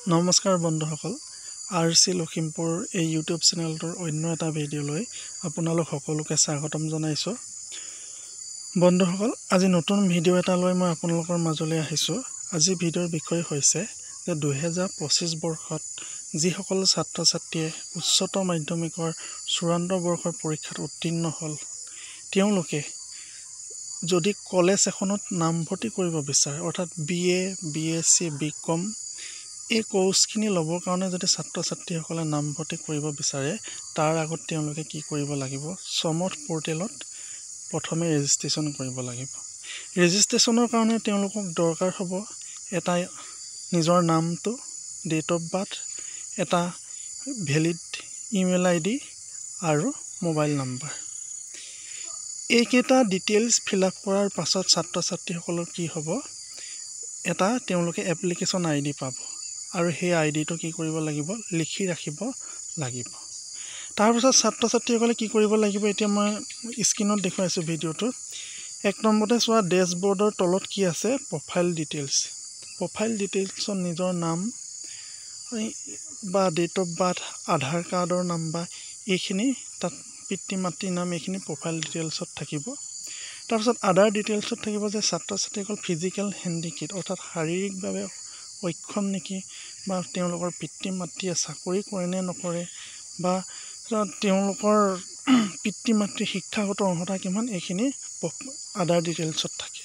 নমস্কাৰ বন্ধুসকল আৰচি লখিমপুৰ এই ইউটিউব চেনেলটোৰ অন্য এটা ভিডিঅ'লৈ আপোনালোক সকলোকে স্বাগতম জনাইছোঁ। বন্ধুসকল আজি নতুন ভিডিঅ' এটা লৈ মই আপোনালোকৰ মাজলৈ আহিছোঁ। আজি ভিডিঅ'ৰ বিষয় হৈছে যে 2025 বৰ্ষত যিসকল ছাত্ৰ ছাত্ৰীয়ে উচ্চতৰ মাধ্যমিকৰ চূড়ান্ত বৰ্ষৰ পৰীক্ষাত উত্তীৰ্ণ হ'ল তেওঁলোকে যদি কলেজ এখনত নামভৰ্তি কৰিব বিচাৰে অৰ্থাৎ BA, BSc, BCom এই কোৰ্সখিনি ল'বৰ কাৰণে যদি ছাত্ৰ ছাত্ৰীসকলে নামভৰ্তি কৰিব বিচাৰে তাৰ আগত তেওঁলোকে কি কৰিব লাগিব সমৰ্থ পৰ্টেলত প্ৰথমে ৰেজিষ্ট্ৰেচন কৰিব লাগিব। ৰেজিষ্ট্ৰেচনৰ কাৰণে তেওঁলোকক দৰকাৰ হ'ব এটা নিজৰ নামটো, ডেট অফ বাৰ্থ, এটা ভ্যালিড ইমেইল আইডি আৰু মোবাইল নাম্বাৰ। এইকেইটা ডিটেইলছ ফিল আপ কৰাৰ পাছত ছাত্ৰ ছাত্ৰীসকলৰ কি হ'ব এটা তেওঁলোকে এপ্লিকেশ্যন আইডি পাব আৰু সেই আইডিটো কি কৰিব লাগিব লিখি ৰাখিব লাগিব। তাৰপিছত ছাত্ৰ ছাত্ৰীসকলে কি কৰিব লাগিব এতিয়া মই স্ক্ৰীনত দেখুৱাইছোঁ ভিডিঅ'টো। এক নম্বৰতে চোৱা ডেশবৰ্ডৰ তলত কি আছে প্ৰফাইল ডিটেইলছ। প্ৰফাইল ডিটেইলছত নিজৰ নাম বা ডেট অফ বাৰ্থ, আধাৰ কাৰ্ডৰ নাম্বাৰ এইখিনি তাত পিতৃ মাতৃৰ নাম এইখিনি প্ৰফাইল ডিটেইলছত থাকিব। তাৰপিছত আদাৰ ডিটেইলছত থাকিব যে ছাত্ৰ ছাত্ৰীসকল ফিজিকেল হেণ্ডিকেপ অৰ্থাৎ শাৰীৰিকভাৱে অক্ষম নেকি বা তেওঁলোকৰ পিতৃ মাতৃয়ে চাকৰি কৰে নে নকৰে বা তেওঁলোকৰ পিতৃ মাতৃৰ শিক্ষাগত অৰ্হতা কিমান এইখিনি আদাৰ ডিটেইলছত থাকে।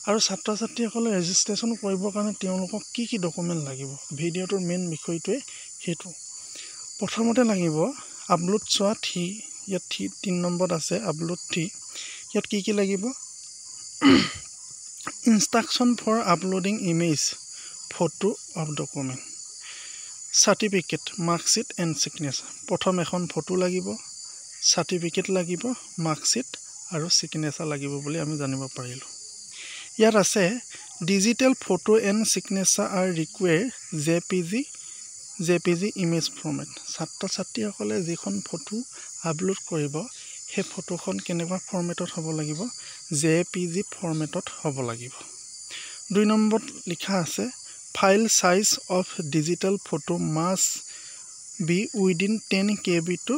আৰু ছাত্ৰ ছাত্ৰীসকলে ৰেজিষ্ট্ৰেচন কৰিবৰ কাৰণে তেওঁলোকক কি কি ডকুমেণ্ট লাগিব ভিডিঅ'টোৰ মেইন বিষয়টোৱে সেইটো। প্ৰথমতে লাগিব আপলোড চোৱা 3 ইয়াত 3 নম্বৰত আছে আপলোড 3। ইয়াত কি লাগিব instruction for uploading image photo of document, certificate, marksheet and signature. প্ৰথম এখন ফটো লাগিব, চাৰ্টিফিকেট লাগিব, মাৰ্কশ্বিট আৰু ছিগনেচাৰ লাগিব বুলি আমি জানিব পাৰিলোঁ। ইয়াত আছে digital photo and signature are required JPG image format. ছাত্ৰ ছাত্ৰীসকলে যিখন ফটো আপলোড কৰিব সেই ফটোখন কেনেকুৱা ফৰ্মেটত হ'ব লাগিব JPG ফৰ্মেটত হ'ব লাগিব। 2 নম্বৰত লিখা আছে file size of digital photo must B within 10 KB to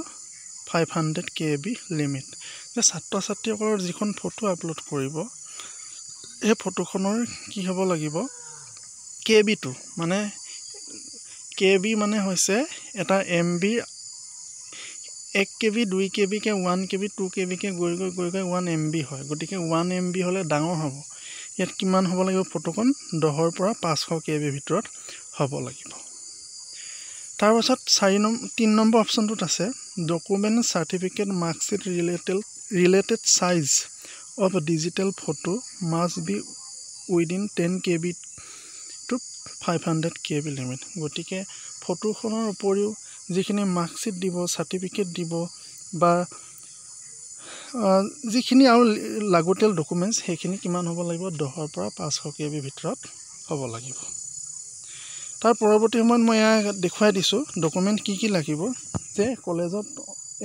500 KB limit. যে ছাত্ৰ ছাত্ৰীসকলৰ যিখন ফটো আপলোড কৰিব এই ফটোখনৰ কি হ'ব লাগিব KB2 মানে KB মানে হৈছে এটা MB 1 KB 2 KB কে 1 KB 2 KB কে গৈ 1 MB হয়। গতিকে 1 MB হ'লে ডাঙৰ হ'ব। ইয়াত কিমান হ'ব লাগিব ফটোখন 10ৰ পৰা 500 KB ভিতৰত হ'ব লাগিব। তাৰপাছত 3 নম্বৰ অপশ্যনটোত আছে document, certificate, marksheet related size of digital photo must B within 10 KB to 500 KB limit. গতিকে ফটোখনৰ উপৰিও যিখিনি মাৰ্কশ্বিট দিব, চাৰ্টিফিকেট দিব বা যিখিনি আৰু লাগতিয়াল ডকুমেণ্টছ সেইখিনি কিমান হ'ব লাগিব 10ৰ পৰা 500 KB ভিতৰত হ'ব লাগিব। তাৰ পৰৱৰ্তী সময়ত মই দেখুৱাই দিছোঁ ডকুমেণ্ট কি লাগিব যে কলেজত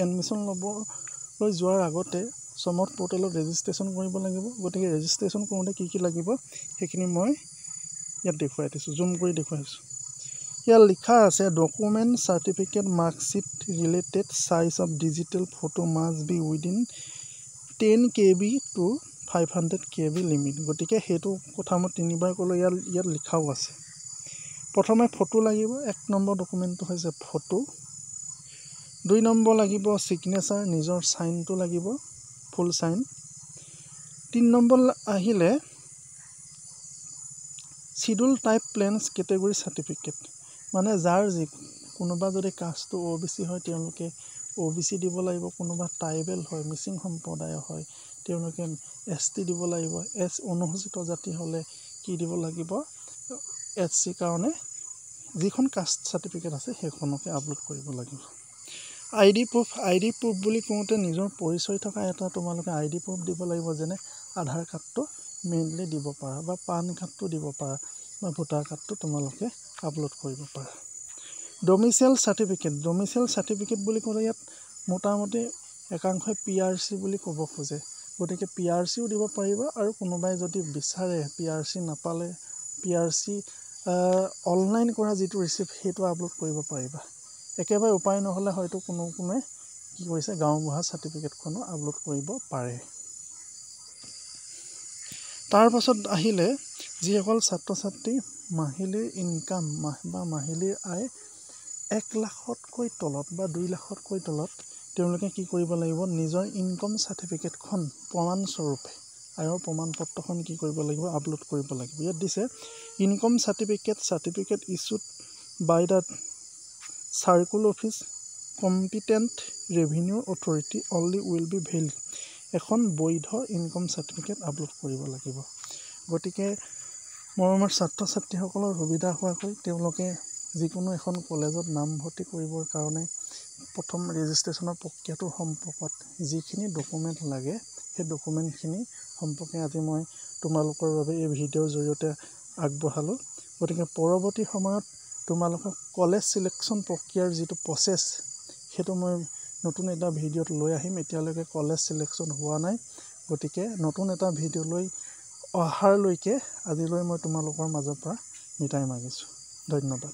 এডমিশ্যন ল'বলৈ যোৱাৰ আগতে সমৰ্থ পৰ্টেলত ৰেজিষ্ট্ৰেচন কৰিব লাগিব। গতিকে ৰেজিষ্ট্ৰেচন কৰোঁতে কি লাগিব সেইখিনি মই ইয়াত দেখুৱাই দিছোঁ, জুম কৰি দেখুৱাইছোঁ। ইয়াত লিখা আছে document, certificate, marksheet related size of digital photo must B within 10 KB to 500 KB limit. গতিকে সেইটো কথা মই 3বাৰ ক'লোঁ, ইয়াত লিখাও আছে। প্ৰথমে ফটো লাগিব, 1 নম্বৰ ডকুমেণ্টটো হৈছে ফটো। 2 নম্বৰ লাগিব ছিগনেচাৰ, নিজৰ চাইনটো লাগিব, ফুল চাইন। 3 নম্বৰ আহিলে schedule type planes category certificate মানে যাৰ কোনোবা যদি কাষ্টটো OBC হয় তেওঁলোকে OBC দিব লাগিব, কোনোবা ট্ৰাইবেল হয় মিচিং সম্প্ৰদায়ৰ হয় তেওঁলোকে ST দিব লাগিব, অনুসূচিত জাতি হ'লে কি দিব লাগিব SC কাৰণে যিখন কাষ্ট চাৰ্টিফিকেট আছে সেইখনকে আপলোড কৰিব লাগিব। ID প্ৰুফ বুলি কওঁতে নিজৰ পৰিচয় থকা এটা তোমালোকে ID প্ৰুফ দিব লাগিব, যেনে আধাৰ কাৰ্ডটো মেইনলি দিব পাৰা বা পান কাৰ্ডটো দিব পাৰা বা ভোটাৰ কাৰ্ডটো তোমালোকে আপলোড কৰিব পাৰা। ডমিচাইল চাৰ্টিফিকেট বুলি ক'লে ইয়াত মোটামুটি একাংশই PRC বুলি ক'ব খোজে। গতিকে PRCও দিব পাৰিবা আৰু কোনোবাই যদি বিচাৰে PRC নাপালে PRC অনলাইন কৰা যিটো ৰিচিপ্ট সেইটো আপলোড কৰিব পাৰিবা। একেবাৰে উপায় নহ'লে হয়তো কোনোৱে কি কৰিছে গাঁওবুঢ়া চাৰ্টিফিকেটখনো আপলোড কৰিব পাৰে। তাৰ পাছত আহিলে যিসকল ছাত্ৰ ছাত্ৰী মাহিলীৰ ইনকাম বা মাহিলীৰ আয় 1 লাখতকৈ তলত বা 2 লাখতকৈ তলত, তেওঁলোকে কি কৰিব লাগিব, নিজৰ ইনকম চাৰ্টিফিকেটখন প্ৰমাণস্বৰূপে আয়ৰ প্ৰমাণ পত্ৰখন কি কৰিব লাগিব, আপলোড কৰিব লাগিব। ইয়াত দিছে income certificate issued by the circle office competent revenue authority only will be valid. এখন বৈধ ইনকম চাৰ্টিফিকেট আপলোড কৰিব লাগিব। গতিকে মৰমৰ ছাত্ৰ ছাত্ৰীসকলৰ সুবিধা হোৱাকৈ তেওঁলোকে যিকোনো এখন কলেজত নামভৰ্তি কৰিবৰ কাৰণে প্ৰথম ৰেজিষ্ট্ৰেশ্যনৰ প্ৰক্ৰিয়াটোৰ সম্পৰ্কত যিখিনি ডকুমেণ্ট লাগে সেই ডকুমেণ্টখিনি সম্পৰ্কে আজি মই তোমালোকৰ বাবে এই ভিডিঅ'ৰ জৰিয়তে আগবঢ়ালোঁ। গতিকে পৰৱৰ্তী সময়ত তোমালোকক কলেজ চিলেকশ্যন প্ৰক্ৰিয়াৰ যিটো প্ৰচেছ সেইটো মই নতুন এটা ভিডিঅ'ত লৈ আহিম। এতিয়ালৈকে কলেজ চিলেকশ্যন হোৱা নাই, গতিকে নতুন এটা ভিডিঅ' লৈ অহাৰলৈকে আজিলৈ মই তোমালোকৰ মাজৰ পৰা বিদায় মাগিছোঁ। ধন্যবাদ।